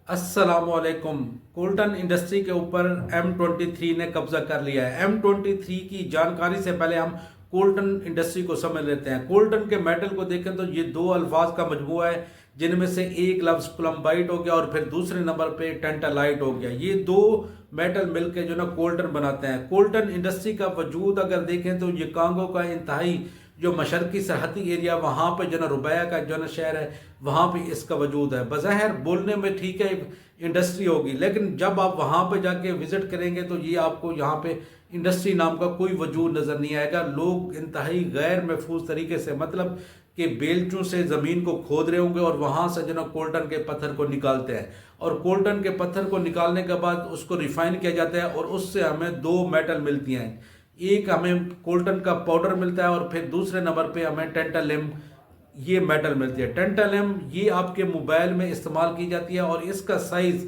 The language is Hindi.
अस्सलामुअलैकुम। कोल्टन इंडस्ट्री के ऊपर M23 ने कब्जा कर लिया है। M23 की जानकारी से पहले हम कोल्टन इंडस्ट्री को समझ लेते हैं। कोल्टन के मेटल को देखें तो ये दो अल्फाज का मजमूआ है, जिनमें से एक लफ्ज़ प्लम्बाइट हो गया और फिर दूसरे नंबर पे टेंटालाइट हो गया। ये दो मेटल मिलके जो ना कोल्टन बनाते हैं। कोल्टन इंडस्ट्री का वजूद अगर देखें तो ये कांगो का इंतहाई जो मशरकी सरहदी एरिया, वहाँ पे जो ना रुबैया का जो ना शहर है, वहाँ पे इसका वजूद है। बज़ाहिर बोलने में ठीक है इंडस्ट्री होगी, लेकिन जब आप वहाँ पे जाके विज़िट करेंगे तो ये आपको यहाँ पे इंडस्ट्री नाम का कोई वजूद नज़र नहीं आएगा। लोग इंतहाई गैर महफूज तरीके से, मतलब कि बेलचों से ज़मीन को खोद रहे होंगे और वहाँ से जो ना कोल्टन के पत्थर को निकालते हैं, और कोल्टन के पत्थर को निकालने के बाद उसको रिफाइन किया जाता है और उससे हमें दो मेटल मिलती हैं। एक हमें कोल्टन का पाउडर मिलता है और फिर दूसरे नंबर पे हमें टेंटालेम ये मेटल मिलती है। टेंटालेम ये आपके मोबाइल में इस्तेमाल की जाती है और इसका साइज़